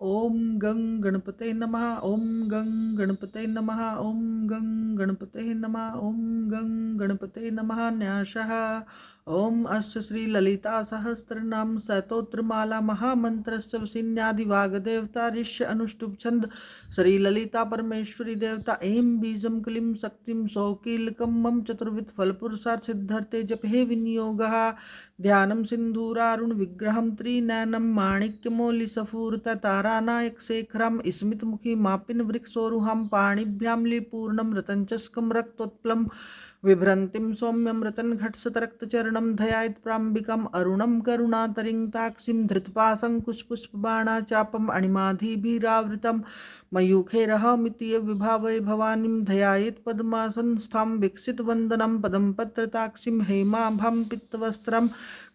ओम गं गणपते नमः। ओम गं गणपते नमः। ओम गं गणपते नमः। ओम गं गणपते नमः। न्यासः ओम अस्य श्री ललिता सहस्रनाम स्तोत्रमाला महामंत्रस्य वसिन्यादि वाग्देवता ऋष्य अनुष्टुप छंद श्री ललिता परमेश्वरी देवता ऐं बीजं क्लीं शक्तिं सौकीलकं मम चतुर्विध फलपुरुषार्थ सिद्धर्थे जपहे विनियोगः ध्यानं सिंधूरारुण विग्रहं त्रिनयनं माणिक्यमौलिसफूर्ततारानायकशेखरं स्मितमुखी मापिन वृक्षोरुहं पाणिभ्यां लिपूर्णं रतञ्चस्कं रक्तोत्पलं बिभ्रन्तीं सौम्यं रतनघटसतरक्तचरणं ध्यायेत्प्राम्बिकम् अरुणं करुणातरिङ्ताक्षीं धृतपाशङ्कुशपुष्पबाणाचापम् अणिमाधिभिरावृतं मयूखेरहमिति विभावय भवानीं ध्यायेत्पद्मासनस्थां वीक्षितवन्दनं पदं पत्रताक्षीं हेमाभं पित्तवस्त्रं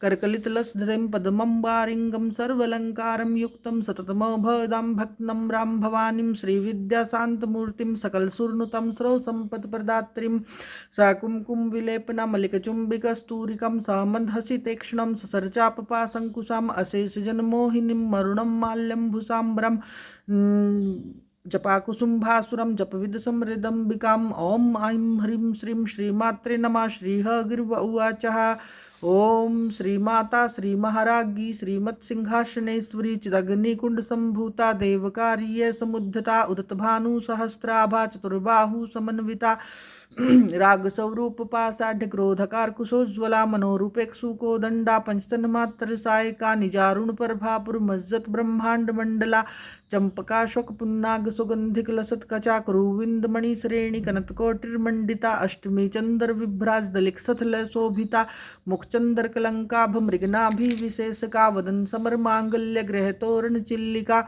करकलितलसधरं पद्मम्बारिङ्गं सर्वालङ्कारं युक्तं सततमभदां भक्तं रां भवानीं श्रीविद्याशान्तमूर्तिं सकलसुरनुतं स्रवसम्पत्प्रदात्रीं सकुङ्कुमविलेपनामलिकचुम्बिकस्तूरिकं समन्दहसितेक्ष्णं ससर्चापपाशङ्कुशाम् अशेषजनमोहिनीं मरुणं माल्यं भूषाम्बरं जपाकुसुम्भासुरं जपविदसमृदम्बिकाम् ॐ ऐं ह्रीं श्रीं श्रीमात्रे नमः। श्रीः गिर्व उवाच ओम श्रीमाता श्रीमहाराज्ञी श्रीमत्सिंहासनेश्वरी चिदग्निकुंडसंभूता देवकार्ये समुद्धता उदतभानुसहस्राभा चतुर्बाहु समन्विता रागस्वरूप पाषाढ़ क्रोधकार कुशोज्वला मनोरूपेक्षुकोदंडा पंचतन्मात्र सायका निजारुण प्रभापुर मज्जत ब्रह्मांड मंडला चंपका शोक पुन्नाग सुगंधिक लसत कचा क्रुविंद मणि श्रेणी कनतकोटिर्मंडिता अष्टमी चंद्र विभ्राज दलिक सथल शोभिता मुखचंद्र कलंकाभ मृगनाभि विशेषका वदन समर मांगल्य ग्रह तोरण चिल्लिका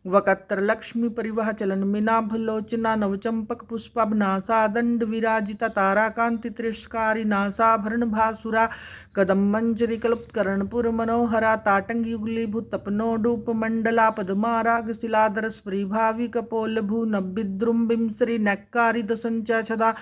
वकत्र लक्ष्मी परिवह चलन मीनाभलोचना नवचंपक पुष्पनासा दंड विराजिता ताराकांति तिरस्कारी नासाभरण भासुरा कदम मंजरी कल्पकर्णपुर मनोहरा ताटंग युगलीभूत तपनोडूप मंडला पद्माराग शिलाधर स्प्रीभावि कपोल भू नबिद्रुम्बिं श्री नक्कारी दसंचा छदा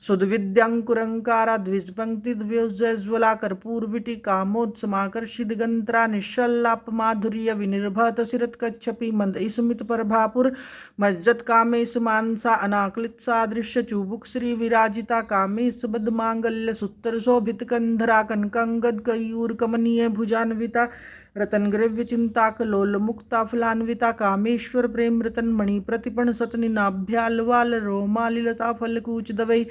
सुदविद्यांकुरंकारा द्विजपंक्ति द्व्योज्ज्वला कर्पूरविटी कामोत्समाकर्षित गंत्रा निश्शल्लाप माधुर्य विनिर्भत सिरत कच्छपि मंद स्मित प्रभापुर मज्जत कामेश मानसा अनाकलित सादृश्य चुबुक श्री विराजिता कामेश बद मांगल्य सूत्र शोभित कंधरा कनकंगद कयूर कमनीय भुजान्विता रतन ग्रव्य चिंताक लोल मुक्ता फलान्विता कामेश्वर प्रेम रतन मणि प्रतिपण सतनि नाभ्यालवाल रोमालिलता फलकूच दवै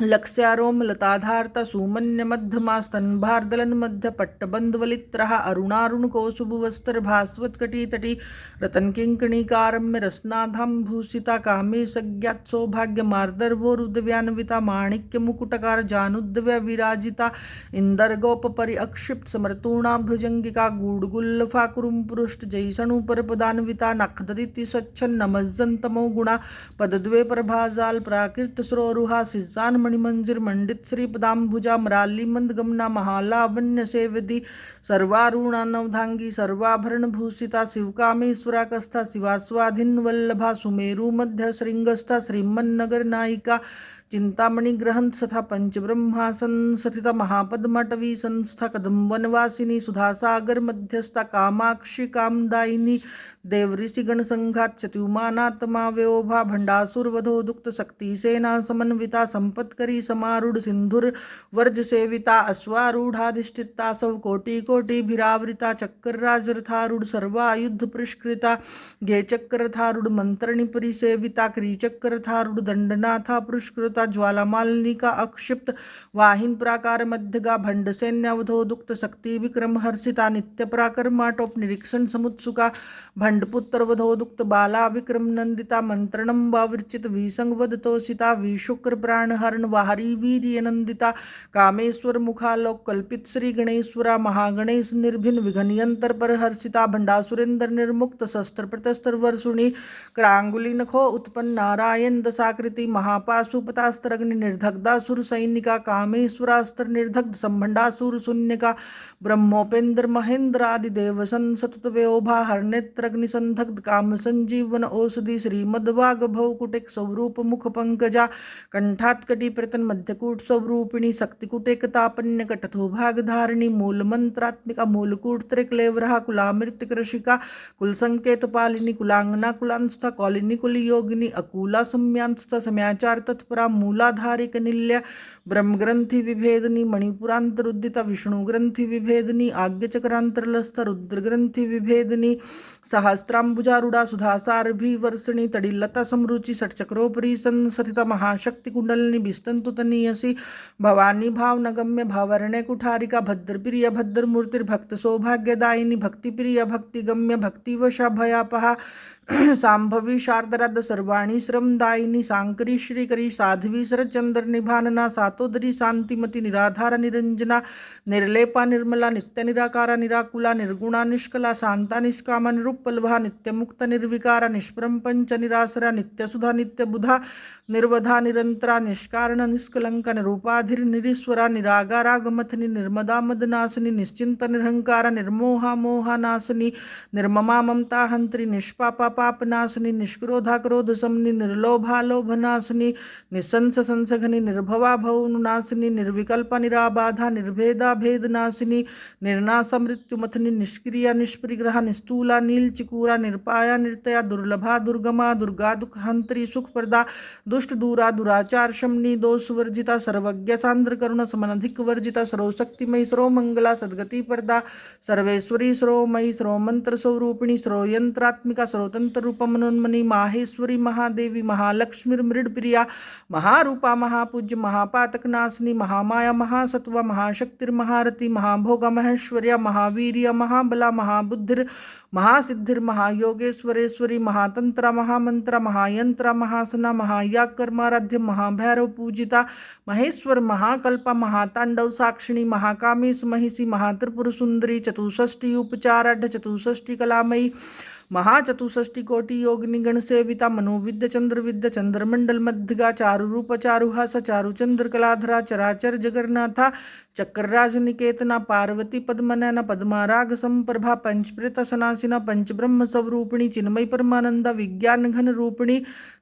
लक्ष्यारोम लताधारता सुमन्य मध्यमा स्तंभार्दलन मध्य पट्टबंधवलित्रः अरुणारुण कौसुभ वस्त्र भास्वत कटी तटी रतन किंकणीकारम्य रसनाधाम भूषिता कामे सज्ञात सौभाग्य मार्दर्वोरुद्व्यान्विता माणिक्य मुकुटकार जानुद्वय विराजिता इंदर गोप परि अक्षिप्त समर्तूणा भुजंगिका गूढ़गुल्लफा कुरुम पुरुष्ट जैसणु परपदान्विता नखददिति सच्छन नमज्जन्तमो गुणा पदद्वे प्रभाजाल प्राकृत स्रोरुहा सिजान मणिमंजिर मंडित श्रीपदाम्बुजा मराली मंदगमना महालावण्य सेवदी सर्वारुणानवधांगी सर्वाभरण भूषिता शिवकामेश्वरा कस्था शिवास्वाधीन वल्लभा सुमेरु मध्य श्रृंगस्था श्रीमन्नगर नायिका चिंतामणि ग्रहंत तथा पंचब्रह्मासन सथिता महापद्मटवी संस्था कदम्बनवासिनी सुधासागर मध्यस्था कामाक्षी कामदायिनी देवऋषि गण संघात चतुमानात्मा व्योभा भंडासुर वधोदुक्त शक्ति सेना समन्विता संपत्करी समारूढ़ सिंधुर वर्ज सेविता अश्वारूढ़ाधिष्ठिता सौ कोटि कोटि भिरावृता चक्रराज रथारूढ़ सर्वायुद्ध पुरस्कृता गे चक्रथारूढ़ मंत्रणी परिसेविता क्रीचक्र रथारूढ़ दंडनाथा पुरस्कृता ज्वालामालिका अक्षिप्त वाहिन प्राकार मध्यगा भंड सैन्यावधोदुक्त शक्ति विक्रम हर्षिता नित्य पराक्रमाटोप निरीक्षण समुत्सुका भंडपुत्र वधोदुक्त बाला विक्रम नंदिता मंत्रणम वाविर्चित विसंगवदतोषिता विशुक्र प्राणहरण वाहरी वीर्य नंदिता कामेश्वर मुखालोक कल्पित श्री गणेश्वरा महागणेश निर्भिन विघनियंतर पर हर्षिता भंडासुरेंद्र निर्मुक्त शस्त्र प्रतस्त्र वर्षुणी क्रांगुली नखो उत्पन्न नारायण दशाकृति महापाशुपता निर्घोषास्त्राग्नि निर्दग्धासुर सैनिका कामेश्वरास्त्र निर्दग्ध संभंडासुर शून्यका ब्रह्मोपेन्द्र महेंद्र आदि देव संसतत व्योभा हरनेत्रग्नि संदग्ध काम संजीवन औषधि श्रीमद्वाग भवकुटिक स्वरूप मुख पंकजा कंठात्कटी प्रतन मध्यकूट स्वरूपिणी शक्तिकुटेकतापन्य कटथो भागधारिणी मूल मंत्रात्मिका मूलकूट त्रिक्लेवरहा कुलामृत कृषिका कुल संकेत पालिनी कुलांगना कुलांस्था कौलिनी कुल योगिनी अकूला सम्यांस्था सम्याचार तत्परा मूलाधारिक निल्य ब्रह्म ग्रंथि विभेदनी मणिपुरांतरुद्दिता विष्णु ग्रंथि विभेदनी आज्ञ चक्रांतरलस्थ रुद्र ग्रंथि विभेदनी सहस्त्रांबुजारूढ़ा सुधासारभि वर्षिणी तडिलता समरुचि षट्चक्रोपरि संसथिता महाशक्ति कुंडलिनी बिस्तंतु तनीयसी भवानी भावनगम्य भावरण्य कुठारिका भद्रप्रिय भद्रमूर्तिर्भक्त सौभाग्यदायिनी भक्तिप्रिय भक्तिगम्य भक्तिवशा भयापहा सांभवी शारदराध सर्वाणी श्रमदायिनी सांकरी श्रीकरी साध्वी शरचंद्र निभानना सातोदरी शांतिमती निराधार निरंजना निर्लेपा निर्मला नित्य निराकारा निराकुला निर्गुणा निष्कला शांता निष्कामा निरुपलभा नित्यमुक्त निर्विकारा निष्प्रम पंच निरासरा नित्यसुधा नित्यबुधा निर्वधा निरंतरा निष्कारण निष्कलंक निरूपाधिर निरीश्वरा निरागारा गमथनी निर्मदा मदनासनी निश्चिंत निरहंकारा निर्मोहा मोहानासनी निर्ममा ममता हंत्री निष्पापा पापनाशनी निष्क्रोधा क्रोध समनी निर्लोभा लोभनाशनी निसंस संसघनी निर्भवा भवनाशिनी निर्विकल्पा निराबाधा निर्भेदा भेदनाशिनी निर्नाशा मृत्युमथनी निष्क्रिया निष्परिग्रहा निस्तूला नीलचिकूरा निर्पाया निर्तया दुर्लभा दुर्गमा दुर्गा दुःखहंत्री सुखप्रदा दुष्ट दूरा दुराचार शमनी दोष वर्जिता सर्वज्ञ सांद्र करुण समनधिक वर्जिता सर्वशक्तिमयी सर्वमंगला सद्गति प्रदा सर्वेश्वरी सर्वमयी सर्वमंत्र स्वरूपिणी सर्वयंत्रात्मिका सर्वतंत्र रूप मनोन्मनी माहेश्वरी महादेवी महालक्ष्मी मृडप्रिया महारूपा महापूज्य महापातक नाशनी महामाया महासत्वा महाशक्तिर महारथी महाभोगा महेश्वर्या महावीर्य महाबला महाबुद्धिर महासिद्धिर महायोगेश्वरेश्वरी महातंत्रा महामंत्रा महायंत्रा महासना महायागकर्माराध्य महाभैरव पूजिता महेश्वर महाकल्पा महातांडव साक्षिणी महाकामेश महिषी महात्रिपुर सुंदरी चतुष्षष्टि उपचाराढ़ चतुष्षष्टि कलामयी महाचतुष्षष्टि कोटि योगिनी गण सेविता मनोविद्य चंद्र विद्य चंद्रमंडल मध्यगा चारु रूप चारुहास चारु चंद्र कलाधरा चराचर जगन्नाथा चक्रराज निकेतना पार्वती पद्मनयना पद्माराग संप्रभा पंचप्रेत सनासिना पंचब्रह्म स्वरूपिणी चिन्मयी परमानंदा विज्ञान घन रूपिणी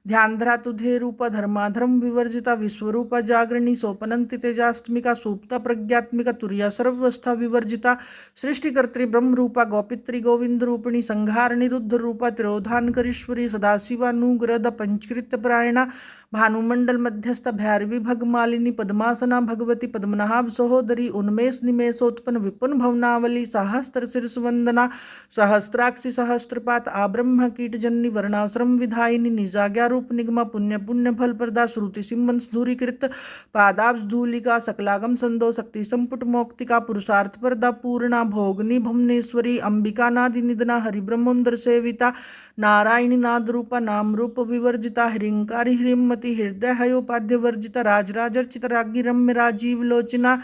ध्यानधरा तुधे रूप धर्माधर्म विवर्जिता विश्वरूपा जागरणी सोपनंति तेजास्मिका सुप्ता प्रज्ञात्मिका तुर्या सर्वस्था विवर्जिता सृष्टिकर्त्री ब्रह्म रूपा गोपित्री गोविंद रूपिणी संहारिणी रुद्र रूपा तिरोधानकरीश्वरी सदाशिवानुग्रह पंचकृत्य परायणा भानुमंडल मध्यस्थ भैरवी भगमालिनी पद्मासना भगवती पद्मनाभ सहोदरी उन्मेष निमेषोत्पन्न विपुन भवनावली सहस्त्र शीर्षवंदना सहस्त्राक्षी सहस्त्रपात आब्रह्म कीटजन्नी वर्णाश्रम विधायिनी निजाज्ञारूप निगमा पुण्य पुण्य फल प्रदा श्रुति सिंहन धूरीकृत पादाब्ज धूलिका सकलागम संदो शक्ति संपुट मोक्तिका पुरुषार्थ प्रदा पूर्णा भोगनी भुवनेश्वरी अंबिका नादि निधना हरिब्रह्मोंदर सेविता नारायणी नाद रूपा नाम रूप विवर्जिता हिरिंकारी हिरिमति हृदय हयोपाध्य वर्जिता राजराजर्चित राज्ञी रम्य राजीव लोचना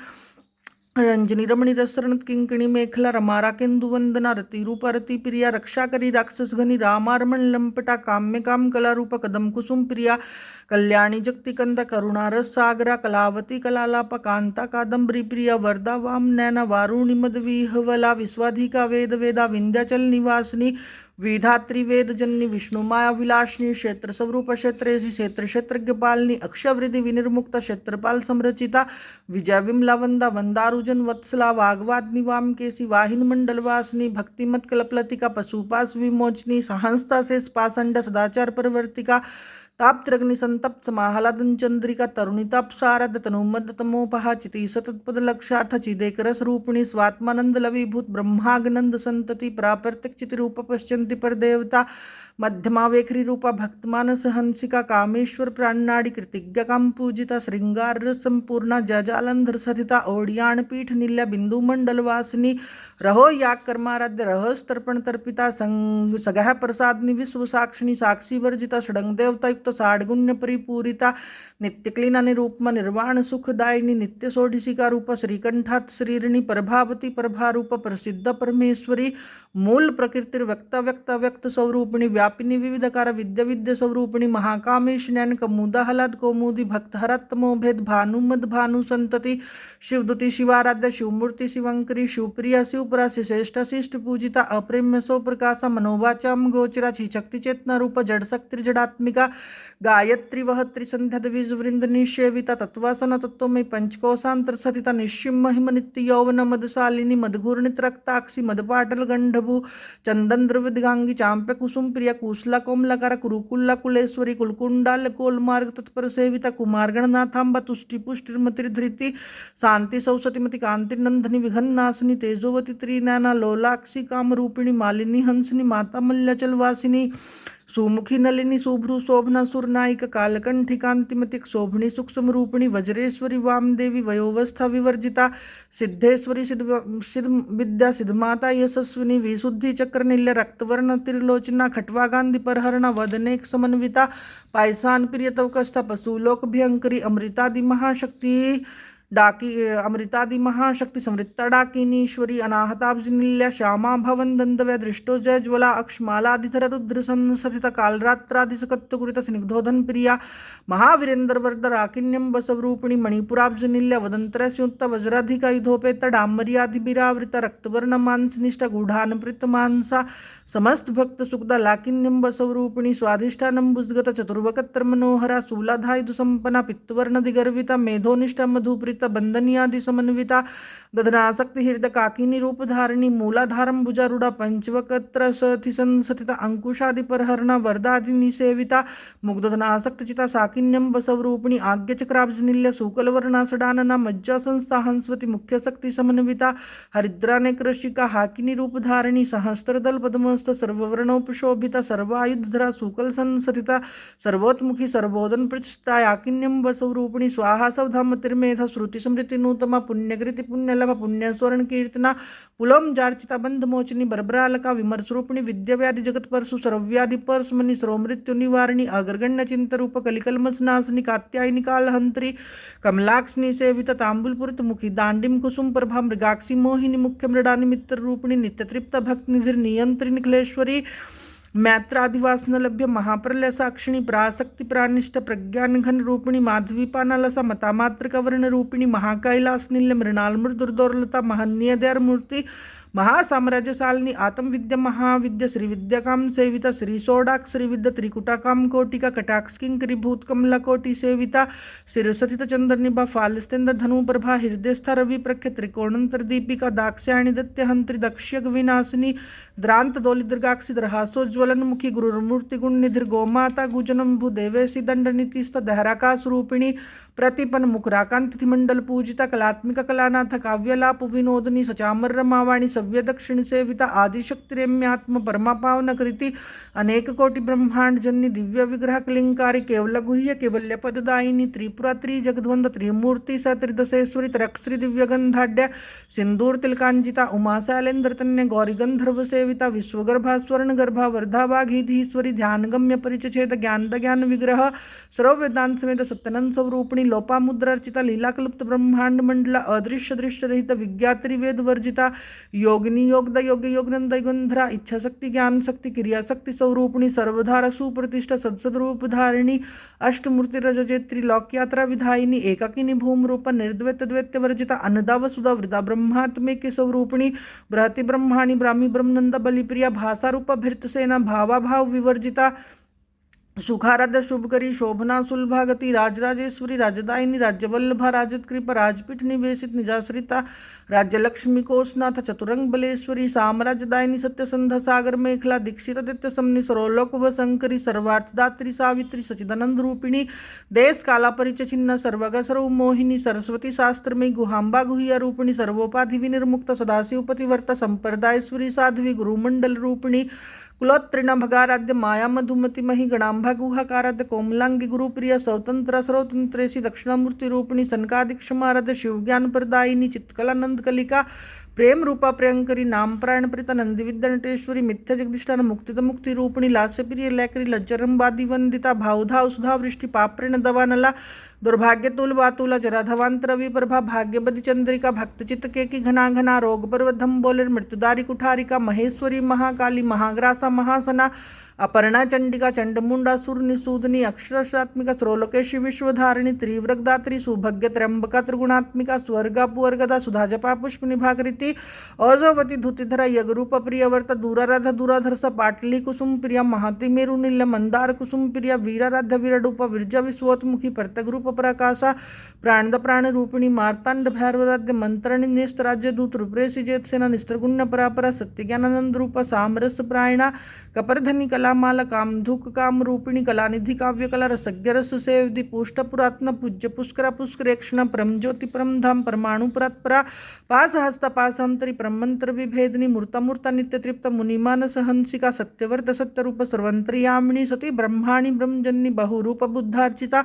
रंजनी रमणी रसरणत किंकिणी मेखला रमारा केंदु वंदना रति रूपा रति प्रिया रक्षा करी राक्षस घनी रामारमण लंपटा काम्य काम कला रूप कदम कुसुम प्रिया कल्याणी जगति कंद करुणा रस सागरा कलावती कलालाप कांता कादम्बरी प्रिया वरदा वाम नैना वारुणी मदविहवला विश्वाधिका वेद वेदा विंध्याचल निवासिनी विधात्री वेद जननी विष्णु माया विलासिनी क्षेत्र स्वरूप क्षेत्रेशी क्षेत्र क्षेत्रज्ञ पालनी अक्षवृद्धि विनिर्मुक्त क्षेत्रपाल समरचिता विजय विमला वंदा वंदारुजन वत्सला वाग्वाद निवाम केसी वाहिन मंडल वासिनी भक्तिमत कलपलतिका पशुपास विमोचनी सहंस्ता शेष पाषंड सदाचार परवर्तिका ताप्त्रग्नि संतप्त समाहलादन चंद्रिका तरुणिताप शारद तनुमद तमोपहा चिति सतत्पद लक्षार्थ चिदेकरस रूपिणी स्वात्मानंद लवीभूत ब्रह्मागनंद संतति प्रापर्तिक चिति रूप पश्यंति पर देवता मध्यमा वेखरी रूपा भक्तमानस हंसिका कामेश्वर प्राणनाड़ी कृतिज्ञ काम पूजिता श्रृंगार संपूर्णा जजालंधर सथिता ओडियाण पीठ नील्या बिंदु मंडल वासिनी रहो याग कर्माराध्य रहो तर्पण तर्पिता सगह प्रसादनी विश्व साक्षिणी साक्षी वर्जिता षडंग देवता युक्त साडगुण्य परिपूरिता नित्यक्लीना निरूपमा निर्वाण सुखदायिनी नित्य सोढिसिका रूप श्रीकंठात श्रीरिणी प्रभावती प्रभारूप प्रसिद्ध परमेश्वरी मूल प्रकृतिर्व्यक्ता व्यक्त व्यक्त स्वरूपिणी व्यापिनी विविधकार विद्या विद्या स्वरूपिणी महाकामेश ज्ञान कमुदाहलाद कौमुदी भक्तहरत्तमो भेद भानु मद भानु संतति शिवदुति शिवाराध्य शिवमूर्ति शिवंकरी शिवप्रिया शिवपराशि श्रेष्ठ शिष्ट पूजिता अप्रेम्य सौ प्रकाश मनोवाचाम गोचरा शक्ति चेतना रूप जड़ शक्ति जड़ात्मिका गायत्री वह त्रिसंध्या द्विज वृंद निषेविता तत्वासन तत्व में पंचकोशांतर सतिता निश्चिम महिम नित्य यौवन मदशालिनी मदघूर्णित रक्ताक्षी मदपाटल गंधभू चंदन द्रविदगांगी चांप्य कुसुम प्रिया कुशला कोमलकार कुरुकुल्ला कुलेश्वरी कुलकुंडाल कोलमार्ग तत्पर सेविता कुमारगणनाथांबा तुष्टि पुष्टिर्मतिर्धृति शांति सौसतिमति कांति नंदनी विघन्नासिनी तेजोवती त्रिनयना लोलाक्षी काम रूपिणी मालिनी हंसनी माता मल्ल्याचल वासिनी सुमुखी नलिनी शुभ्रु शोभना सुरनायिका कालकंठी कांतिमति शोभनी सूक्ष्म रूपिणी वज्रेश्वरी वामदेवी वयोवस्था विवर्जिता सिद्धेश्वरी सिद्ध विद्या सिद्धमाता यशस्विनी विशुद्धि चक्र नील्य रक्तवर्ण त्रिलोचना खटवा गांधी परहरणा वदनेक समन्विता पायसान प्रियतव कष्टा पशुलोक भयंकरी अमृतादि महाशक्ति डाकी अमृतादि महाशक्ति समृत्ता डाकिनीश्वरी अनाहताब्जनिल्या श्यामा भवन दंदव्य दृष्टो जय ज्वला अक्षमालाधिधर रुद्र संसथित कालरात्रादिसकत्तकुरित स्निग्धोधन प्रिया महावीरेंद्र वर्द राकिन्यम बसवरूपिणी मणिपुराब्जनिल्या वदंतरस्युत्त वज्राधिका युधोपेत डांबर्याधिबिरावृत रक्तवर्ण मांसनिष्ठ गूढ़ानपृत मांसा समस्त भक्त सुखदा लाकिन्यम बसवरूपिणी स्वाधिष्ठानम भुजगत चतुर्वकत्र मनोहरा शूलाधायुध संपन्ना पित्तवर्ण दिगर्विता मेधोनिष्ठा मधुप्रीता बंधनियादि समन्विता दधनासक्ति हृदय काकिनी रूपधारिणी मूलाधारम भुजारूढ़ा पंचवकत्र सथि संसथिता अंकुशादि परहरणा वरदादि निसेविता मुग्धनासक्त चिता साकिन्यम बसवरूपिणी आज्ञ चक्राब्जनिल्य शुकलवर्णा सडानना मज्जा संस्था हंसवती मुख्य शक्ति समन्विता हरिद्राने कृषिका हाकिनी रूपधारिणी सहस्त्रदल पद्मस्थ सर्ववर्णोपशोभिता सर्वायुधरा शुकल संसथिता सर्वोत्मुखी सर्वोदन पृष्ठता याकिन्यम बसवरूपिणी स्वाहा सवधाम तिर्मेधा श्रुति स्मृति नूतमा पुण्यकृति पुण्यलभ पुण्यस्वर्ण कीर्तना पुलम जार्चिता बंध मोचनी बरबरालका विमर्शरूपिणी विद्याव्याधि जगत परसु सर्वव्याधि परसमनि सर्वमृत्यु निवारिणी अग्रगण्य चिंत रूप कलिकलमसनासनी कात्यायनी कालहंत्री कमलाक्षनी सेविता तांबुलपुरित मुखी दांडिम कुसुम प्रभा मृगाक्षी मोहिनी मुख्य मृडानी मित्र रूपिणी नित्य तृप्त भक्त निधिर नियंत्रिणी निखिलेश्वरी मैत्रादिवासन लभ्य महाप्रलय साक्षिणी पराशक्ति प्रानिष्ठ प्रज्ञान घन रूपिणी माधवीपानालसा मतामात्र कवर्ण रूपिणी महाकैलास नील्य मृणाल मृदुर्दौर्लता महन्यदर मूर्ति महासाम्राज्यशालिनी आत्मविद्या महाविद्या श्रीविद्याकाम सेविता श्री सोडाक श्रीविद्या त्रिकुटाकाम कोटिका कटाक्ष किंकरी भूत कमला कोटि सेविता शिरसथित चंद्रनिभा फालस्तेन्द्र धनुप्रभा हृदयस्थ रवि प्रख्य त्रिकोणंतर दीपिका दाक्षायणी दत्यहंत्री दक्ष्यग विनाशिनी द्रांत दोलिदृगाक्षी द्रहासोज्वलन मुखी गुरुमूर्ति गुण निधिर गोमाता गुजनम भूदेवेशी दंडनीतिस्थ दहराकाश रूपिणी प्रतिपन मुखराकांति मंडल पूजिता कलात्मिका कलानाथ काव्यलाप विनोदनी सचामर रमावाणी सव्य दक्षिण सेविता आदिशक्तिरेम्यात्म परमा पावन कृति अनेक कोटि ब्रह्मांड जन्य दिव्य विग्रह कलिंकारी केवल गुह्य केवल्य पददायिनी त्रिपुरा त्रिजगद्वंद त्रिमूर्ति सत्रिदशेश्वरी तरक्षरी दिव्य गंधाढ्य सिंदूर तिलकांजिता उमा शैलेन्द्र तन्य गौरी गंधर्व सेविता विश्वगर्भा स्वर्ण गर्भा वर्धा वाघीधीश्वरी ध्यानगम्य परिचछेद ज्ञान ज्ञान विग्रह सर्व वेदांत समेत सत्यनंद स्वरूपिणी लोपामुद्रार्चिता लीलाकलुप्त ब्रह्मांड मंडला अदृश्य दृश्य रहित विज्ञात्री वेद वर्जिता योगिनी योगदा योग्य योगनंद गंधरा इच्छा शक्ति ज्ञान शक्ति क्रिया शक्ति स्वरूपिणी सर्वधारा सुप्रतिष्ठा सदसद्रूप धारिणी अष्टमूर्ति रजजेत्री लोकयात्रा विधायिनी एकाकिनी भूमरूप निर्द्वैत द्वैत्य वर्जिता अन्नदा वसुधा वृदा ब्रह्मात्मिक स्वरूपिणी बृहति ब्रह्माणी ब्राह्मी ब्रह्मनंद बलिप्रिया भाषा रूप भृतसेना भावाभाव विवर्जिता सुखाराध्य शुभकरी शोभना सुलभागति राजराजेश्वरी राजदायिनी राज्यवल्लभा राजत्कृपा राजपीठ निवेशित निजाश्रिता राज्यलक्ष्मी कोशनाथ चतुरंग बलेश्वरी साम्राज्यदायिनी सत्यसंध सागर मेखला दीक्षित दित्य समनि सरोलोक व शंकरी सर्वार्थदात्री सावित्री सचिदानंद रूपिणी देश काला परिचय छिन्न सर्वग सर्व मोहिनी सरस्वती शास्त्र में गुहांबा गुहिया रूपिणी सर्वोपाधि विनिर्मुक्त सदाशिव पतिवर्ता संप्रदायश्वरी साध्वी गुरुमंडल रूपिणी कुलोत्रिण भगाराध्य माया मधुमति मही गणांभा गुहाकाराध्य कोमलांगी गुरुप्रिय स्वतंत्र सर्वतंत्रेशी दक्षिणामूर्ति रूपिणी सनकादिक्षमाराध्य शिवज्ञान प्रदायिनी चित्कलानंद कलिका प्रेम रूपा प्रियंकरी नाम प्राण प्रीता नंदी विद्या नटेश्वरी मिथ्या जगदिष्टान मुक्तिद मुक्ति रूपिणी लास्य प्रिय लैकरी लज्जरम बादी वंदिता भावधा सुधा वृष्टि पाप्रेण दवानला दुर्भाग्य तुल वातुला जराधवांत रवि प्रभा भाग्यवती चंद्रिका भक्त चित्त के की घना घना रोग पर्वधम बोले मृत्युदारी कुठारिका महेश्वरी महाकाली महाग्रासा महासना अपर्णा चंडिका चंडमुंडा सुर निसूदनी अक्षरशात्मिका स्रोलोकेशी विश्वधारिणी त्रिव्रगदात्री सुभग्य त्र्यंबका त्रिगुणात्मिका स्वर्गा पुवर्गदा सुधा जपा पुष्प निभाकृति अजवती धुतिधरा यगरूप प्रियवर्त दूराराध दूराधर स पाटली कुसुम प्रिया महति मेरु नील मंदार कुसुम प्रिया वीराराध्य विरडूप विरज विश्वोत्मुखी प्रत्यगरूप प्रकाशा प्राणद प्राण रूपिणी मार्तांड भैरवराध्य मंत्रणी नेस्तराज्य दूत रूप्रेसी जेत सेना निस्त्रगुण्य परापरा सत्यज्ञानंद रूप सामरस प्रायणा कपरधनी कलामाला कामधुक काम रूपिणी कलानिधि काव्य कला रसज्ञ रस सेवदी पुष्ट पुरात्न पूज्य पुष्कर पुष्करेक्षण परम ज्योति परम धाम परमाणु परात्परा पास हस्त पासांतरी परमंत्र विभेदनी मूर्ता मूर्ता नित्य तृप्त मुनिमान सहंसिका सत्यवर्त सत्यरूप सर्वंतर्यामिनी सती ब्रह्माणी ब्रह्मजन्नी बहुरूप बुद्धार्चिता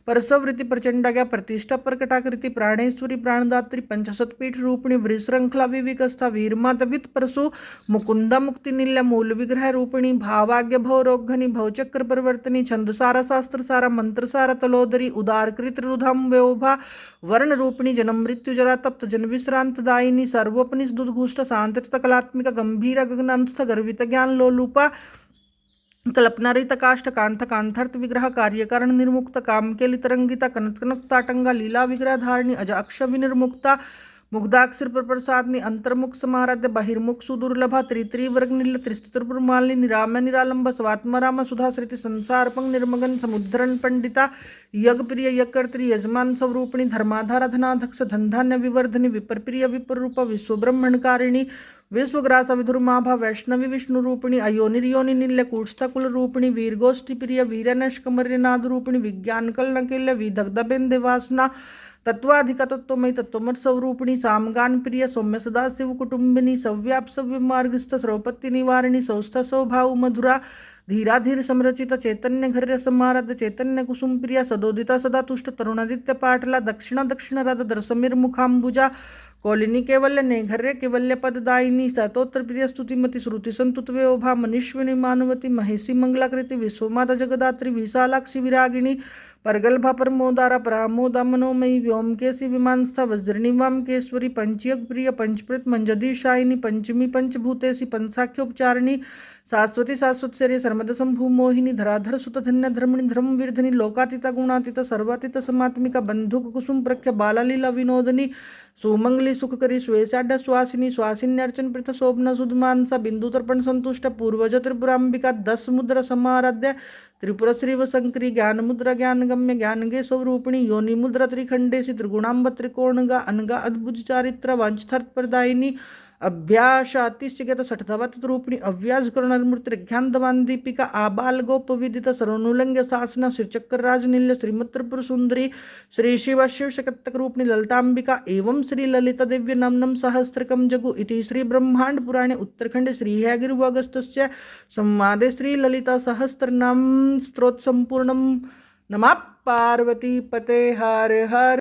परसवृत्ति प्रचंडा प्रतिष्ठा प्रकटाकृति प्राणेश्वरी प्राणदात्री पंचसतपीठ रूपिणी वृश्रंखला विविकस्था वीरमात वित परसु मुकुंदा मुक्ति निल्य मूल विग्रह रूपिणी भावाग्य भवरोघनी भवचक्र परिवर्तनी छंदसारा शास्त्रसारा मंत्रसारा तलोदरी उदारकृत रुधम व्योभा वर्ण रूपिणी जन्म मृत्यु जरा तप्त जन विश्रांत दायिनी सर्वोपनिष दुधघुष्ट शांत कलात्मिका गंभीर गगनांत गर्वित ज्ञान लोलूपा कल्पनारित काष्ठ कांथ कांथर्थ विग्रह कार्यकारण निर्मुक्त काम के तरंगिता कनक कनक ताटंगा लीला विग्रह धारणी अजाक्ष विनिर्मुक्ता मुग्धाक्षर पर प्रसादनी अंतर्मुख समाराध्य बहिर्मुख सुदुर्लभा त्रिवर्ग नील त्रिस्त्रिपुर मालिनी निराम्य निरालंब स्वात्म राम सुधा श्रुति संसारपंग निर्मगन समुद्धरण पंडिता यज्ञ प्रिय यज्ञकर्त्री यजमान स्वरूपिणी धर्माधारा धनाधक्ष धनधान्य विवर्धनी विप्रप्रिय विप्ररूप विश्वब्रह्मणकारिणी विश्वग्रास विधुर्माभा वैष्णवी विष्णु रूपिणी अयोनिर्योनि निल्य कूटस्थकुल रूपिणी वीरगोष्ठी प्रिय वीरनष्कमर्यनाद रूपिणी विज्ञान कल नकिल्य विदग्धबेन्दे वासना तत्वाधिक तत्वमयी तत्वमत स्वरूपिणी सामगान प्रिय सौम्य सदाशिव कुटुंबिनी सव्याप सव्यमार्गस्थ स्रौपत्ति निवारिणी सौस्थ सौभाव मधुरा धीराधीर समरचित चैतन्य घर्य समाराध चैतन्य कुसुम प्रिया सदोदिता सदा तुष्ट तरुणादित्य पाटला दक्षिण दक्षिण राध दरसमीर मुखाम्बुजा कौलिनी केवल्य नेघर्य केवल्य पददायिनी सतोत्र प्रिय स्तुतिमति श्रुति संतुत्व्योभा मनीश्विनी मानवती महेशी मंगलाकृति विश्वमाता जगदात्री विशालाक्षी विरागिणी परगल्भा परमोदारा परामोदा मनोमयी व्योमकेशी विमानस्था वज्रनिवामकेश्वरी पंचयग प्रिय पंचप्रत मंजदीशायिनी पंचमी पंचभूतेशी पंचाख्योपचारिणी शाश्वती शाश्वत शरीर सर्मद शंभु मोहिनी धराधर सुत धन्य धर्मिणी धर्म वीरधनी लोकातीता गुणातीत सर्वातीत समात्मिका बंधुक कुसुम प्रख्य बालालीला विनोदनी सुमंगली सुखकरी श्वेषाढ़ श्वासिनी श्वासिन्यर्चन प्रथ शोभन सुधमानसा बिंदु तर्पण संतुष्ट पूर्वज त्रिपुरांबिका 10 मुद्रा समाराध्य त्रिपुर श्रीव शंकरी ज्ञान मुद्रा ज्ञान गम्य ज्ञानगे स्वरूपिणी योनि मुद्रा त्रिखंडेशी त्रिगुणांब त्रिकोणगा अनगा अद्भुत चारित्र वांछथर्थ प्रदायिनी अभ्यासातिश्चिगत सठधवत रूपिणी अव्याज करुणमूर्तिज्ञान दीपिका आबाल गोप विदित सर्वनुलंघ्य शासना श्रीचक्र राजनील्य श्रीमत्रिपुर सुंदरी श्री शिव शिव शकत्तक रूपिणी ललितांबिका एवं श्री ललित दिव्य नमनम सहस्त्रकम जगु इति श्री ब्रह्मांड पुराणे उत्तरखंड श्री हयगिरिवगस्तस्य संवादे श्री ललिता सहस्त्रनाम स्तोत्र संपूर्णम नमः पार्वती पते हर हर